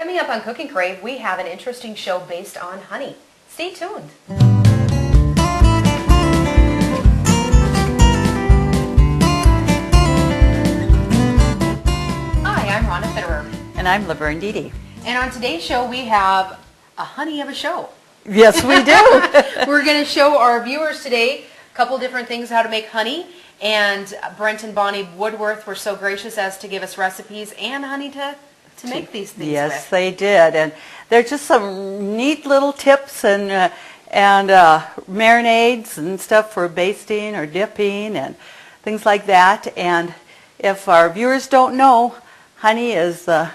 Coming up on Cooking Crave, we have an interesting show based on honey. Stay tuned. Hi, I'm Rhonda Fitterer. And I'm Laverne. And on today's show, we have a honey of a show. Yes, we do. We're going to show our viewers today a couple different things how to make honey. And Brent and Bonnie Woodworth were so gracious as to give us recipes and honey to make these things yes, with. they did. And they're just some neat little tips and marinades and stuff for basting or dipping and things like that. And if our viewers don't know, honey is the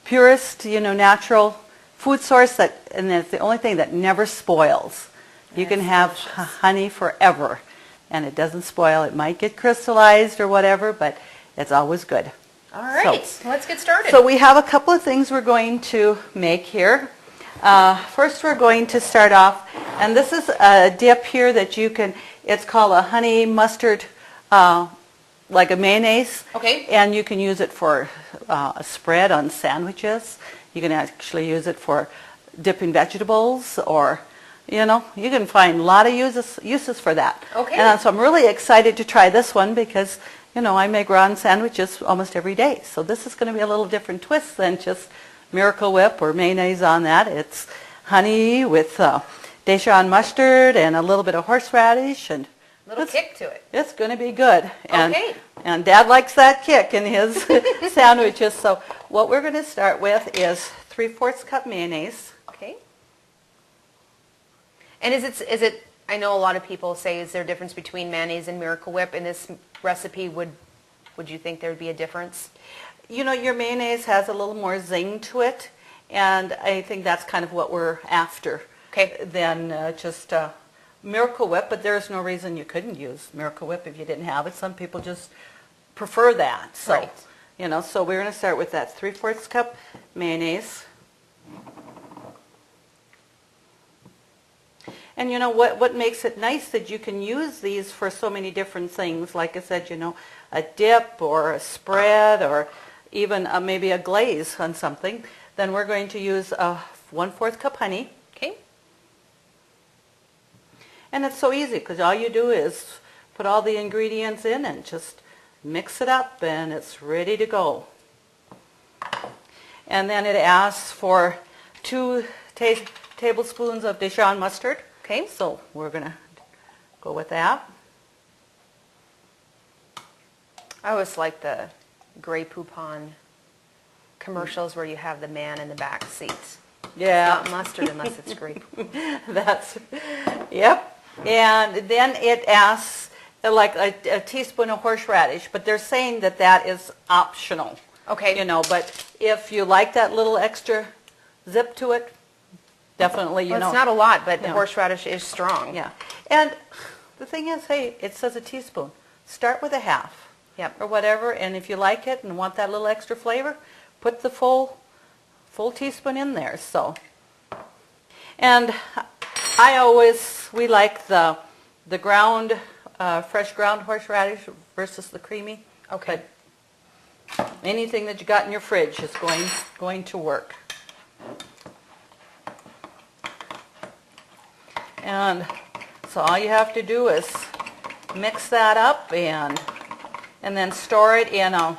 purest, natural food source and it's the only thing that never spoils. You can have honey forever and it doesn't spoil. It might get crystallized or whatever, but it's always good. All right, so let's get started. So we have a couple of things we're going to make here. First we're going to start off, and this is a dip here that you can, it's called a honey mustard, like a mayonnaise. Okay. And you can use it for a spread on sandwiches. You can actually use it for dipping vegetables, or, you can find a lot of uses for that. Okay. And so I'm really excited to try this one because I make raw sandwiches almost every day. So this is going to be a little different twist than just Miracle Whip or mayonnaise on that. It's honey with Dijon mustard and a little bit of horseradish. And little kick to it. It's going to be good. And, okay. And Dad likes that kick in his sandwiches. So what we're going to start with is 3/4 cup mayonnaise. Okay. And is it, I know a lot of people say, is there a difference between mayonnaise and Miracle Whip? In this recipe, would you think there would be a difference? Your mayonnaise has a little more zing to it, and I think that's kind of what we're after. Okay. Than just Miracle Whip, but there's no reason you couldn't use Miracle Whip if you didn't have it. Some people just prefer that. So, right. So we're going to start with that 3/4 cup mayonnaise. And what makes it nice that you can use these for so many different things. Like I said, a dip or a spread or even maybe a glaze on something. Then we're going to use 1/4 cup honey. Okay. And it's so easy because all you do is put all the ingredients in and just mix it up and it's ready to go. And then it asks for 2 tablespoons of Dijon mustard. Okay. So we're going to go with that. I always like the Grey Poupon commercials where you have the man in the back seat. Yeah. It's not mustard unless it's Grey Poupon. Yep. And then it asks like a teaspoon of horseradish, but they're saying that is optional. Okay. But if you like that little extra zip to it, definitely, Well, it's not a lot, but the horseradish is strong. Yeah. And the thing is, hey, it says a teaspoon. Start with a half. Yep. Or whatever, and if you like it and want that little extra flavor, put the full teaspoon in there. So, and we like the ground, fresh ground horseradish versus the creamy. Okay. But anything that you got in your fridge is going to work. And so all you have to do is mix that up and then store it in a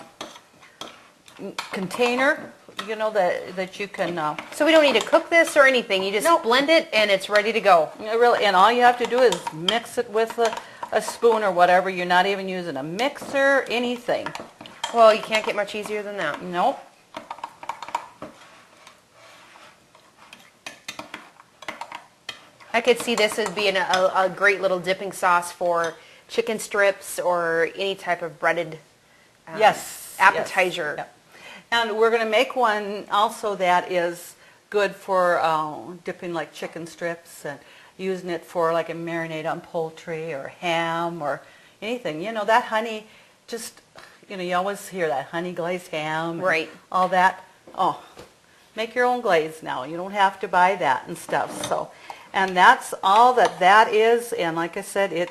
container, that you can... So we don't need to cook this or anything. You just blend it and it's ready to go. Really, and all you have to do is mix it with a spoon or whatever. You're not even using a mixer, anything. Well, you can't get much easier than that. Nope. I could see this as being a great little dipping sauce for chicken strips or any type of breaded appetizer. Yes. Yep. And we're going to make one also that is good for dipping like chicken strips and using it for like a marinade on poultry or ham or anything. That honey just, you always hear that honey glazed ham. Right. And all that. Oh, make your own glaze now. You don't have to buy that and stuff. So. And that's all that is. And like I said,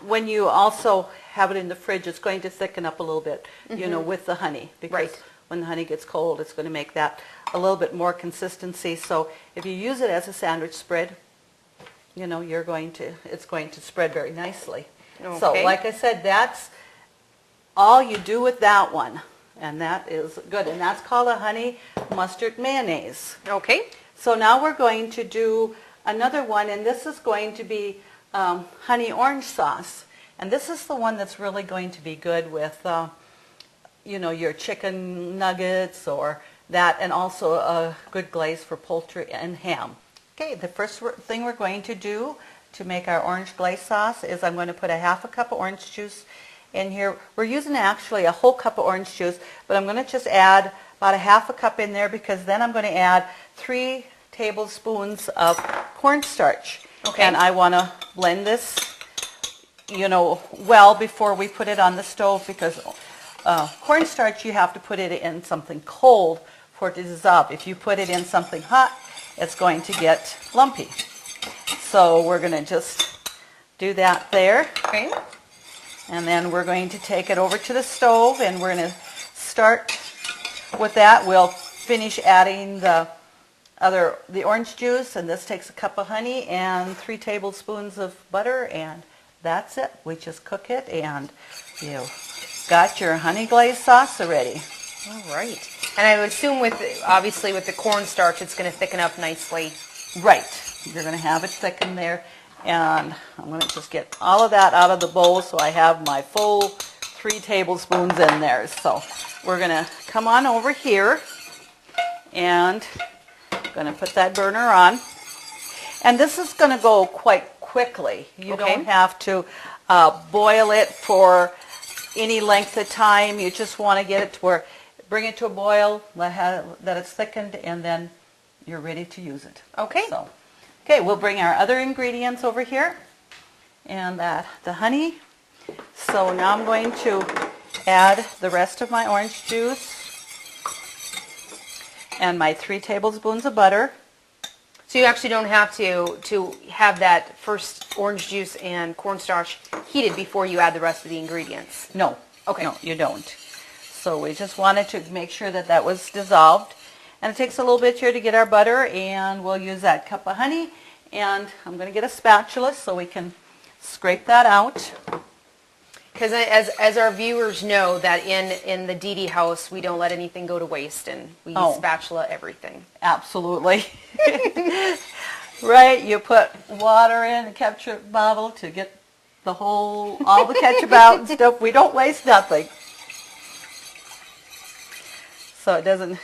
when you also have it in the fridge, it's going to thicken up a little bit, with the honey. Because when the honey gets cold, it's going to make that a little bit more consistency. So if you use it as a sandwich spread, you know, it's going to spread very nicely. Okay. So like I said, that's all you do with that one. And that is good. And that's called a honey mustard mayonnaise. Okay. So now we're going to do another one, and this is going to be honey orange sauce. And this is the one that's really going to be good with, you know, your chicken nuggets or that, and also a good glaze for poultry and ham. Okay, the first thing we're going to do to make our orange glaze sauce is I'm going to put a half a cup of orange juice in here. We're using actually a whole cup of orange juice, but I'm going to just add about a half a cup in there, because then I'm going to add 3 tablespoons of cornstarch. Okay. And I want to blend this, you know, well before we put it on the stove, because cornstarch, you have to put it in something cold for it to dissolve. If you put it in something hot, it's going to get lumpy. So we're going to just do that there. Okay. And then we're going to take it over to the stove, and we're going to start with that. We'll finish adding the orange juice, and this takes a cup of honey and 3 tablespoons of butter, and that's it. We just cook it, and you got your honey glaze sauce already. All right. And I would assume obviously with the cornstarch, it's going to thicken up nicely. Right. You're going to have it thickened there. And I'm going to just get all of that out of the bowl, so I have my full 3 tablespoons in there. So we're going to come on over here, and I'm going to put that burner on. And this is going to go quite quickly. You don't have to boil it for any length of time. You just want to get it to where, bring it to a boil, that it's thickened, and then you're ready to use it. Okay. So, okay, we'll bring our other ingredients over here, and the honey. So now I'm going to add the rest of my orange juice and my 3 tablespoons of butter. So you actually don't have to have that first orange juice and cornstarch heated before you add the rest of the ingredients. No. Okay. No, you don't. So we just wanted to make sure that that was dissolved. And it takes a little bit here to get our butter, and we'll use that cup of honey. And I'm going to get a spatula so we can scrape that out. Because as our viewers know, that in the Dee Dee house, we don't let anything go to waste, and we spatula everything. Absolutely. Right, you put water in a ketchup bottle to get all the ketchup out and stuff. We don't waste nothing. So it doesn't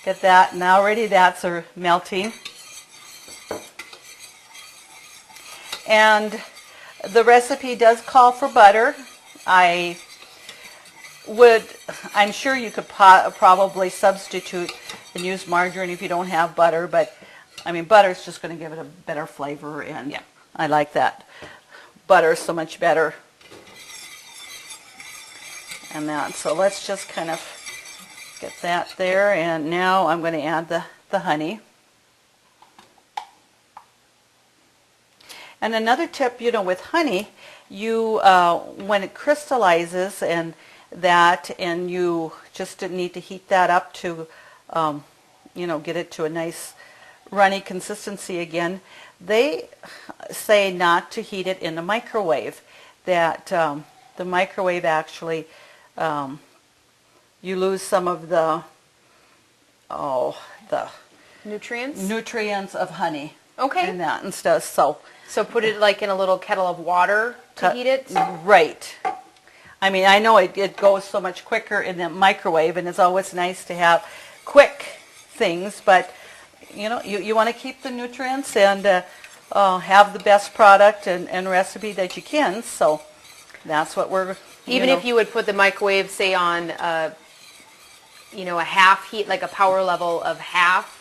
get that. Now already that's melting. And the recipe does call for butter. I'm sure you could probably substitute and use margarine if you don't have butter, but I mean, butter is just going to give it a better flavor, and yeah, I like that. Butter is so much better. And that, so let's just kind of get that there, and now I'm going to add the honey. And another tip, you know, with honey, you when it crystallizes and you just need to heat that up to, you know, get it to a nice runny consistency again. They say not to heat it in the microwave. That the microwave actually, you lose some of the nutrients of honey. Okay. And that and stuff. So put it like in a little kettle of water to heat it? Right. I mean, I know it goes so much quicker in the microwave, and it's always nice to have quick things, but you know, you want to keep the nutrients and have the best product and recipe that you can, so that's what we're... Even if you would put the microwave, say, on, you know, a half heat, like a power level of half,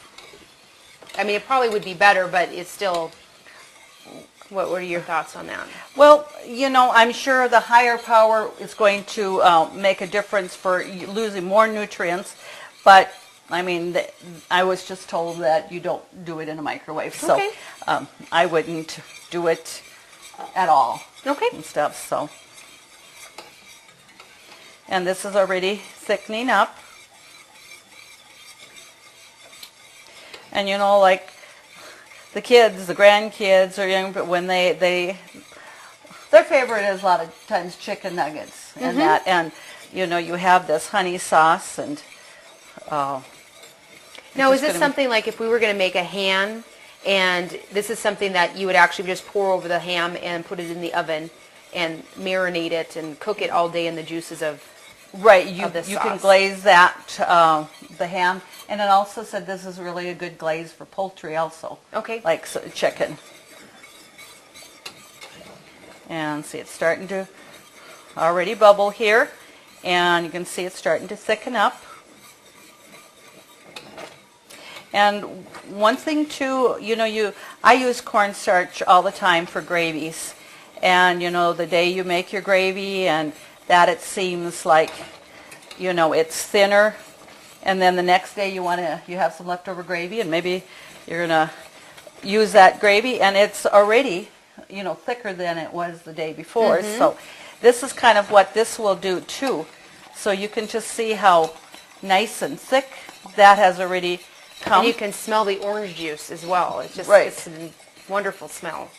I mean, it probably would be better, but it's still... What are your thoughts on that? Well, you know, I'm sure the higher power is going to make a difference for losing more nutrients, but I mean, I was just told that you don't do it in a microwave, so okay. I wouldn't do it at all. Okay. And stuff, so. And this is already thickening up. And you know, like the kids, the grandkids are young, but when their favorite is a lot of times chicken nuggets and that, and you know, you have this honey sauce and. Now, is this something like if we were going to make a ham, and this is something that you would actually just pour over the ham and put it in the oven and marinate it and cook it all day in the juices of right? this You sauce? can glaze that the ham, and it also said this is really a good glaze for poultry also. Okay. Like chicken. And see, it's starting to already bubble here, and you can see it's starting to thicken up. And one thing too, you know, I use cornstarch all the time for gravies. And you know, the day you make your gravy and that it seems like, you know, it's thinner. And then the next day you have some leftover gravy and maybe you're going to use that gravy and it's already, you know, thicker than it was the day before. So this is kind of what this will do too. So you can just see how nice and thick that has already come. And you can smell the orange juice as well. It's just it's a wonderful smell.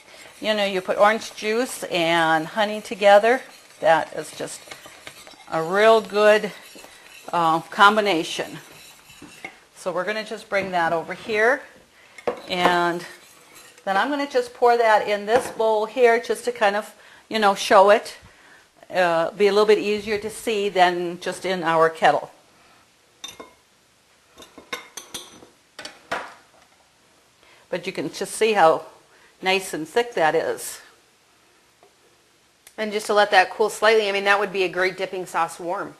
You know, you put orange juice and honey together. That is just a real good combination. So we're going to just bring that over here. And then I'm going to just pour that in this bowl here just to kind of, you know, show it. Be a little bit easier to see than just in our kettle. But you can just see how nice and thick that is. And just to let that cool slightly, I mean, that would be a great dipping sauce warm.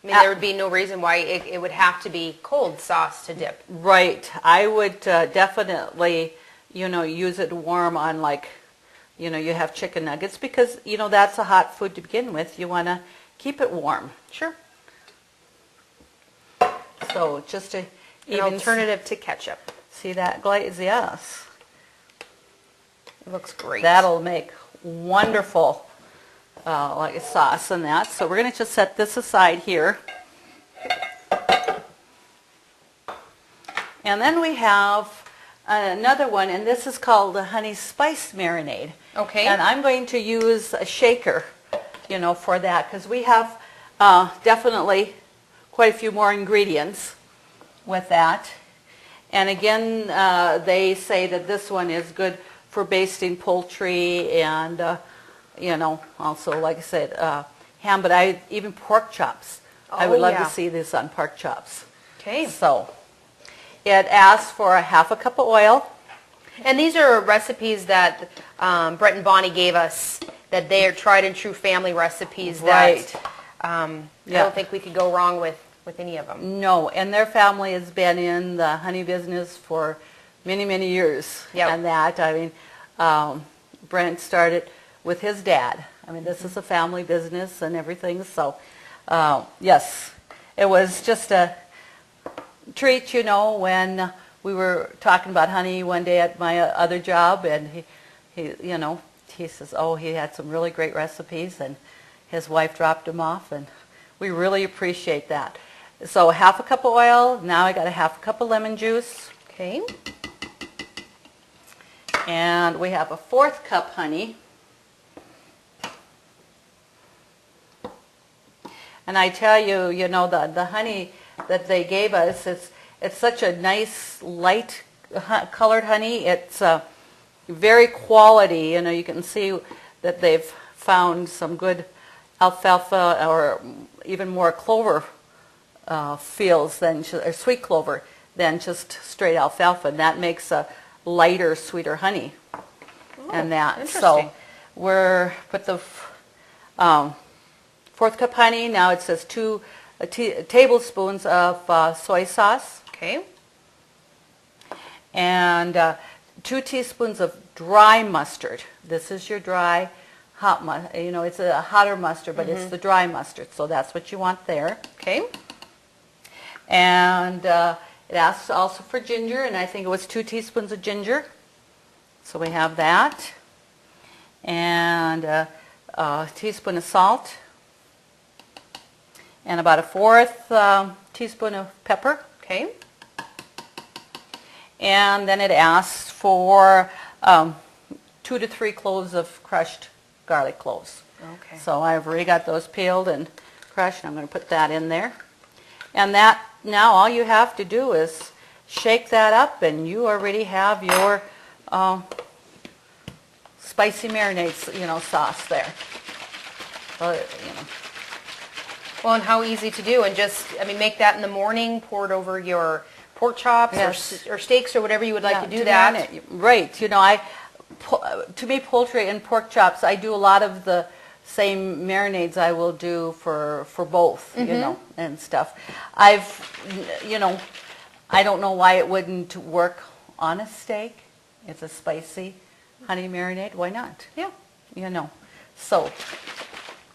I mean, there would be no reason why it would have to be cold sauce to dip. Right. I would definitely, you know, use it warm on, like, you know, you have chicken nuggets because, you know, that's a hot food to begin with. You want to keep it warm. Sure. So just to An alternative to ketchup. See that glaze? Yes. It looks great. That'll make wonderful like a sauce and that. So we're going to just set this aside here. And then we have another one, and this is called the honey spice marinade. Okay. And I'm going to use a shaker, you know, for that because we have definitely quite a few more ingredients with that. And again, they say that this one is good for basting poultry and, you know, also, like I said, ham, but even pork chops. I would love to see this on pork chops. Okay. So it asks for a half a cup of oil. And these are recipes that Brett and Bonnie gave us, that they are tried and true family recipes that I don't think we could go wrong with any of them. No, and their family has been in the honey business for many, many years. Yep. And that, I mean, Brent started with his dad. I mean, this is a family business and everything. So, yes, it was just a treat, you know, when we were talking about honey one day at my other job, and he you know, he says, oh, he had some really great recipes, and his wife dropped him off, and we really appreciate that. So half a cup of oil. Now I got a half a cup of lemon juice. Okay. And we have a 1/4 cup honey. And I tell you, you know, the honey that they gave us, it's such a nice light colored honey. It's very quality. You know, you can see that they've found some good alfalfa or even more clover fields than or sweet clover than just straight alfalfa, and that makes a lighter, sweeter honey. Oh, and that. interesting. So we're put the 1/4 cup honey. Now it says 2 tablespoons of soy sauce. Okay. And 2 teaspoons of dry mustard. This is your dry hot mustard. You know, it's a hotter mustard, but it's the dry mustard. So that's what you want there. Okay. And it asks also for ginger, and I think it was 2 teaspoons of ginger. So we have that. And a teaspoon of salt. And about a 1/4 teaspoon of pepper. Okay. And then it asks for 2 to 3 cloves of crushed garlic cloves. Okay. So I've already got those peeled and crushed. I'm going to put that in there. And that, now all you have to do is shake that up and you already have your spicy marinade, sauce there. Well, Well, and how easy to do, and just, make that in the morning, pour it over your pork chops Yes. or steaks or whatever you would like to do marinate. that. Right. To me, poultry and pork chops, I do a lot of the same marinades I will do for both, and stuff. I don't know why it wouldn't work on a steak. It's a spicy honey marinade. Why not? Yeah. So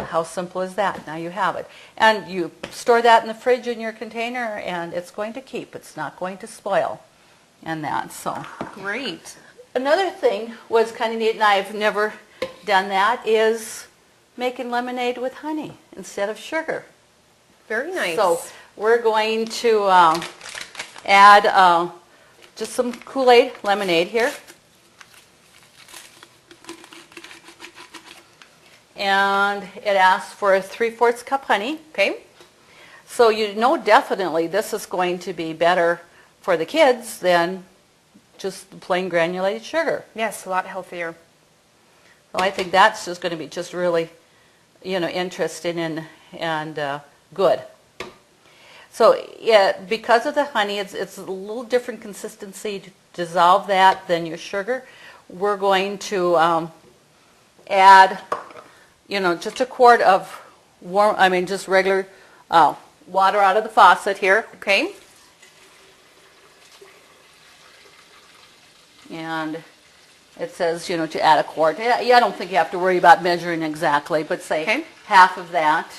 how simple is that? Now you have it. And you store that in the fridge in your container and it's going to keep. It's not going to spoil and that. So Great. another thing was kind of neat, and I've never done that, is making lemonade with honey instead of sugar. Very nice. So we're going to add just some Kool-Aid lemonade here. And it asks for a 3/4 cup honey. Okay. So definitely this is going to be better for the kids than just plain granulated sugar. Yes, a lot healthier. So I think that's just going to be just really, interesting and good. So because of the honey, it's a little different consistency to dissolve that than your sugar. We're going to add, just a quart of just regular water out of the faucet here. Okay. And it says, to add a quart. Yeah, I don't think you have to worry about measuring exactly, but say half of that.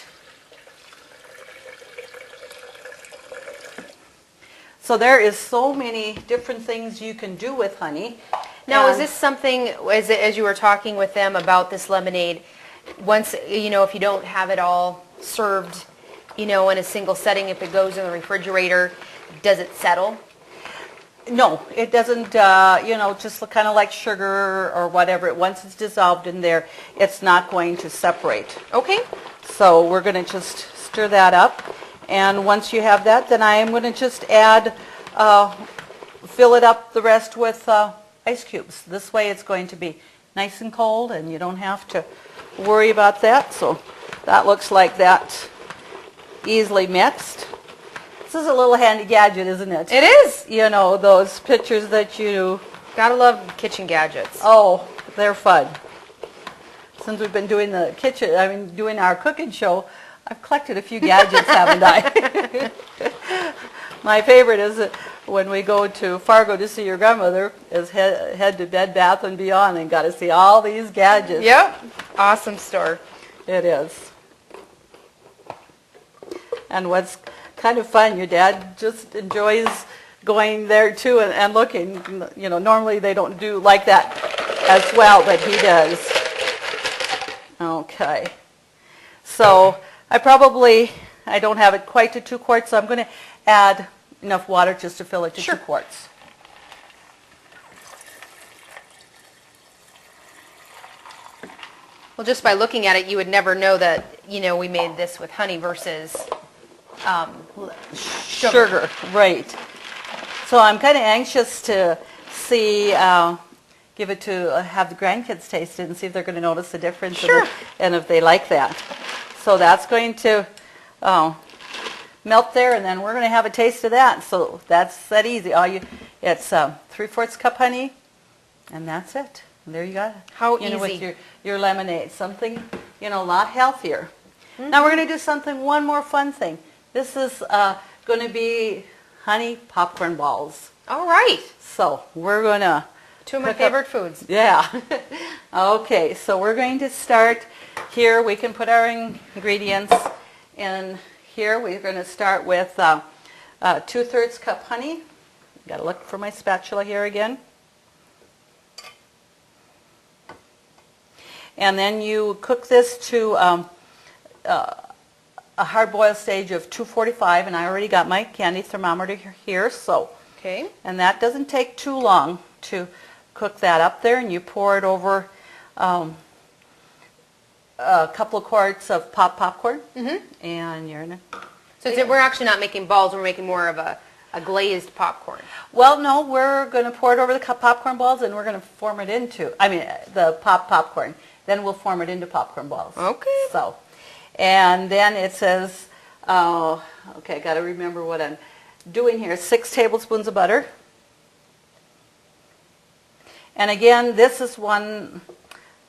So there is so many different things you can do with honey. Now, is this something, as you were talking with them about this lemonade, once, if you don't have it all served, in a single setting, if it goes in the refrigerator, does it settle? No, it doesn't, just kind of like sugar or whatever. Once it's dissolved in there, it's not going to separate. Okay. So we're going to just stir that up. And once you have that, then I am going to just add, fill it up the rest with ice cubes. This way it's going to be nice and cold and you don't have to worry about that. So that looks like that's easily mixed. This is a little handy gadget, isn't it? It is. Those pictures that you... Gotta love kitchen gadgets. Oh, they're fun. Since we've been doing doing our cooking show, I've collected a few gadgets, haven't I? My favorite is when we go to Fargo to see your grandmother, is head to Bed Bath & Beyond and got to see all these gadgets. Yep. Awesome store. It is. And what's kind of fun, your dad just enjoys going there too and looking. Normally they don't do like that as well, but he does. Okay. So I don't have it quite to 2 quarts, so I'm going to add enough water just to fill it to 2 quarts. Well, just by looking at it, you would never know that, we made this with honey versus Sugar, right. So I'm kind of anxious to see, have the grandkids taste it and see if they're going to notice the difference and if they like that. So that's going to melt there, and then we're going to have a taste of that. So that's that easy. It's 3/4 cup honey, and that's it. And there you go. How easy. With your lemonade, something a lot healthier. Mm-hmm. Now we're going to do one more fun thing. This is going to be honey popcorn balls. All right. So we're going to... 2 of my favorite foods. Yeah. Okay, so we're going to start here. We can put our ingredients in here. We're going to start with 2/3 cup honey. Got to look for my spatula here again. And then you cook this to a hard boil stage of 245, and I already got my candy thermometer here, so Okay. And that doesn't take too long to cook that up there, and you pour it over a couple of quarts of popcorn, and you're in So we're actually not making balls, we're making more of a glazed popcorn. Well, no, we're going to pour it over the popcorn balls, and we're going to form it into, the popcorn. Then we'll form it into popcorn balls. Okay. So, and then it says, okay, I got to remember what I'm doing here. 6 tablespoons of butter. And again, this is one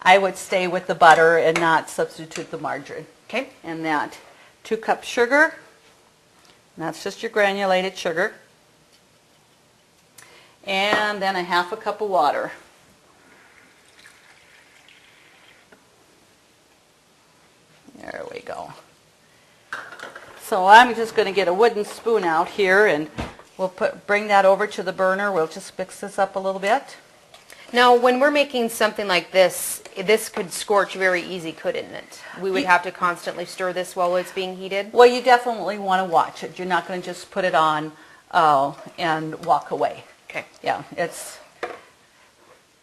I would stay with the butter and not substitute the margarine. Okay. And that 2 cups sugar. And that's just your granulated sugar. And then a 1/2 cup of water. There we go. So I'm just going to get a wooden spoon out here, and we'll bring that over to the burner. We'll just mix this up a little bit. Now, when we're making something like this could scorch very easy, couldn't it? We would have to constantly stir this while it's being heated? Well, you definitely want to watch it. You're not going to just put it on and walk away. Okay. Yeah, and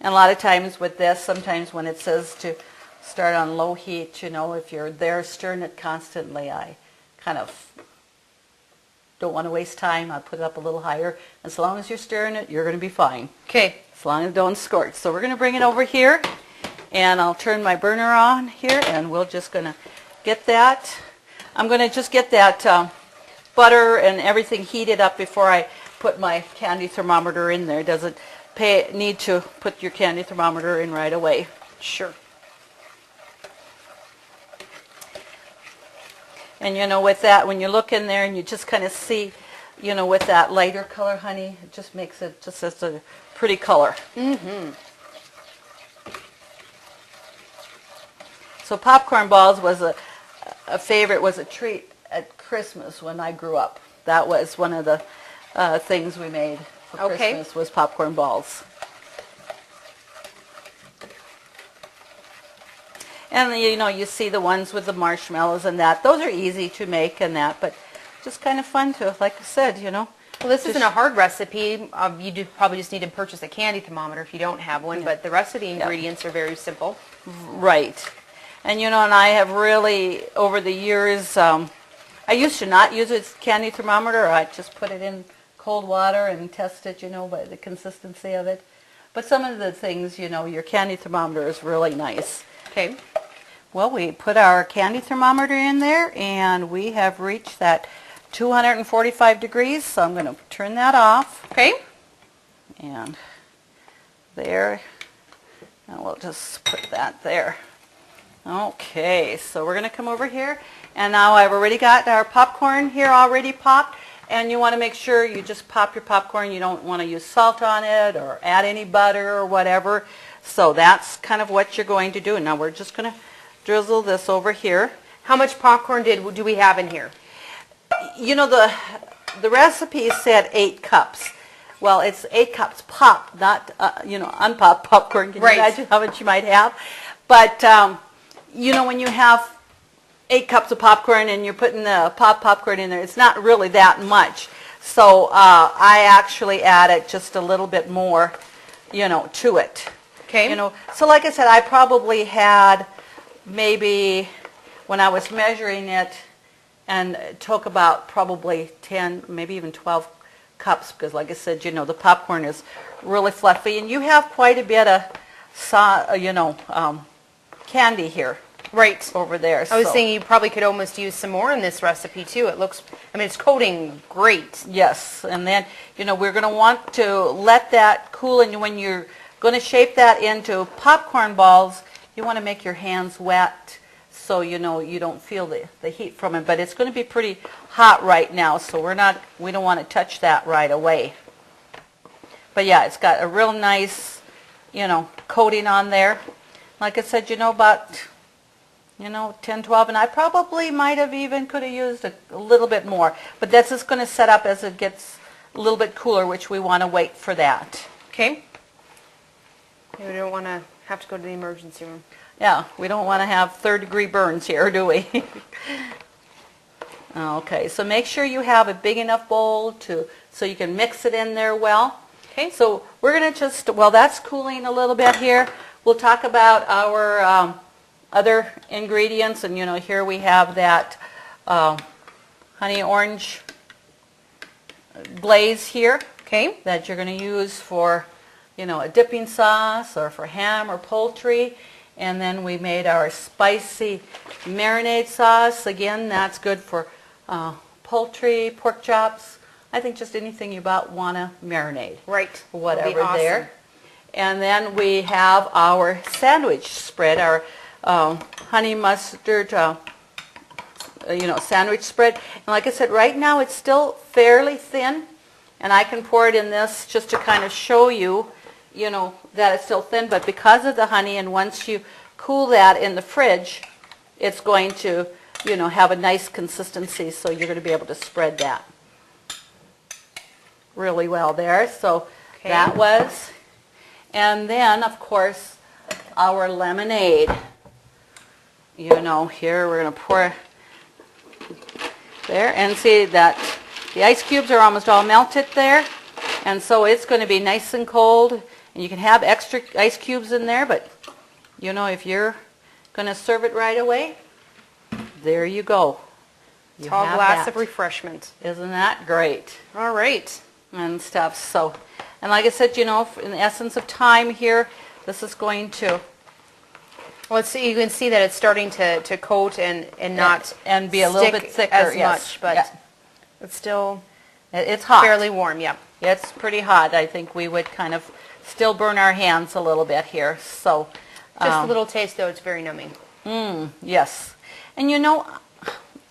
a lot of times with this, sometimes when it says to start on low heat, if you're there stirring it constantly, I kind of don't want to waste time. I put it up a little higher. As long as you're stirring it, you're going to be fine. Okay. As long as it don't scorch. So we're going to bring it over here, and I'll turn my burner on here, and we're just going to get that. I'm going to just get that butter and everything heated up before I put my candy thermometer in there. Doesn't need to put your candy thermometer in right away. Sure. And with that, when you look in there and you just kind of see, with that lighter color, honey, it just makes it just as a pretty color. So popcorn balls was a favorite, was a treat at Christmas when I grew up. That was one of the things we made for Christmas was popcorn balls. And you see the ones with the marshmallows and that. Those are easy to make and that, but just kind of fun to, like I said, Well, this isn't a hard recipe. You do probably just need to purchase a candy thermometer if you don't have one, but the rest of the ingredients are very simple. Right. And and I have really, over the years, I used to not use a candy thermometer. I just put it in cold water and test it, by the consistency of it. But some of the things, your candy thermometer is really nice. Okay. Well, we put our candy thermometer in there, and we have reached that 245 degrees, so I'm going to turn that off. Okay. And there, and we'll just put that there. Okay, so we're going to come over here, and now I've already got our popcorn here already popped, and you want to make sure you just pop your popcorn. You don't want to use salt on it or add any butter or whatever. So that's kind of what you're going to do. Now we're just going to drizzle this over here. How much popcorn do we have in here? The recipe said 8 cups. Well, it's 8 cups pop, not unpopped popcorn. Can you imagine how much you might have? But when you have 8 cups of popcorn and you're putting the popcorn in there, it's not really that much. So I actually added just a little bit more, to it. Okay. So like I said, I probably had maybe, when I was measuring it, and it took about probably 10, maybe even 12 cups, because like I said, the popcorn is really fluffy, and you have quite a bit of, candy here. Right. Over there. I was saying you probably could almost use some more in this recipe too. It looks, it's coating great. Yes, and then, we're going to want to let that cool, and when you're going to shape that into popcorn balls, you want to make your hands wet so you don't feel the heat from it. But it's going to be pretty hot right now, so we don't want to touch that right away. But yeah, it's got a real nice, coating on there. Like I said, about 10, 12, and I probably might have even could have used a little bit more. But that's just going to set up as it gets a little bit cooler, which we want to wait for that. Okay. We don't want to have to go to the emergency room. Yeah, we don't want to have third-degree burns here, do we? Okay, so make sure you have a big enough bowl to so you can mix it in there well. Okay. So we're going to just, while that's cooling a little bit here, we'll talk about our other ingredients. And here we have that honey orange glaze here. Okay. That you're going to use for, a dipping sauce or for ham or poultry. And then we made our spicy marinade sauce. Again, that's good for poultry, pork chops. I think just anything you want to marinate. Right. Whatever awesome. there. And then we have our sandwich spread, our honey mustard, sandwich spread. And like I said, right now it's still fairly thin. And I can pour it in this just to kind of show you, that it's still thin. But because of the honey, and once you cool that in the fridge, it's going to, have a nice consistency. So you're going to be able to spread that really well there. So that was. And then, of course, our lemonade. Here we're going to pour there. And see that the ice cubes are almost all melted there. And so it's going to be nice and cold. And you can have extra ice cubes in there, but if you're going to serve it right away, there you go. Tall glass of refreshment. Isn't that great? All right. And stuff. So, and like I said, in the essence of time here, this is going to. Well, you can see that it's starting to coat and not and be a little bit thicker as much, but it's still it's hot. Fairly warm. Yeah. It's pretty hot. I think we would kind of still burn our hands a little bit here. So just a little taste, though, it's very numbing. Yes. And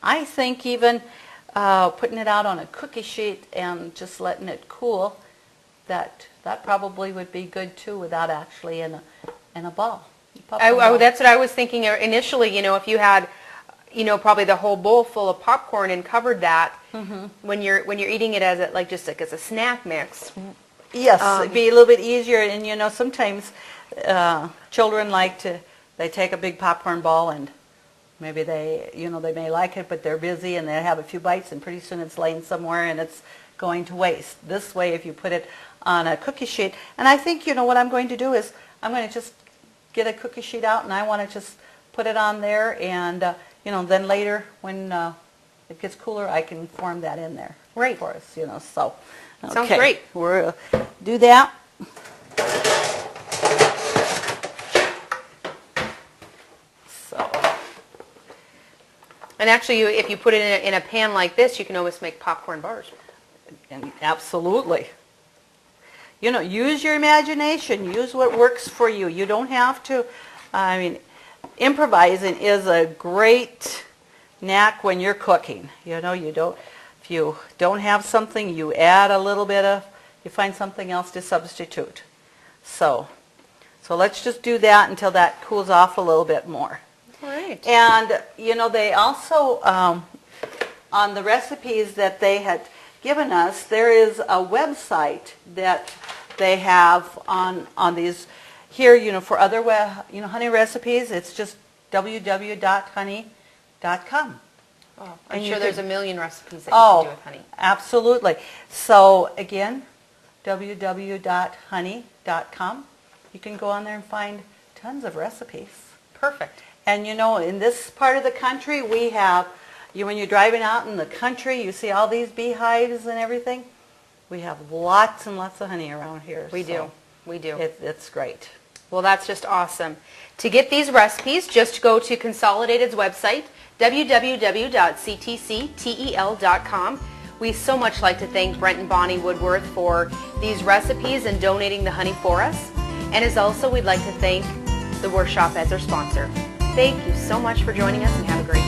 I think even putting it out on a cookie sheet and just letting it cool, that probably would be good too, without actually in a ball. That's what I was thinking initially. If you had, probably the whole bowl full of popcorn and covered that, when you're eating it as as a snack mix. Yes, it'd be a little bit easier. And sometimes children they take a big popcorn ball and maybe they may like it, but they're busy and they have a few bites and pretty soon it's laying somewhere and it's going to waste. This way, if you put it on a cookie sheet, and I think what I'm going to do is I'm going to just get a cookie sheet out and I want to just put it on there, and then later when it gets cooler, I can form that in there. Right. For us, so. Okay. Sounds great. We'll do that. So. And actually, if you put it in a pan like this, you can almost make popcorn bars. And absolutely. Use your imagination. Use what works for you. You don't have to. Improvising is a great knack when you're cooking. You don't. If you don't have something, you add a little bit of. You find something else to substitute. So let's just do that until that cools off a little bit more. All right. And they also on the recipes that they had given us, there is a website that they have on these here, for other honey recipes. It's just www.honey.com. Oh, I'm sure there's a million recipes that you can do with honey. Absolutely. So again, www.honey.com. You can go on there and find tons of recipes. Perfect. And in this part of the country, we have, when you're driving out in the country, you see all these beehives and everything. We have lots and lots of honey around here. We do. It's great. Well, that's just awesome. To get these recipes, just go to Consolidated's website, www.ctctel.com. We so much like to thank Brent and Bonnie Woodworth for these recipes and donating the honey for us. And as also, we'd like to thank the Workshop as our sponsor. Thank you so much for joining us, and have a great day.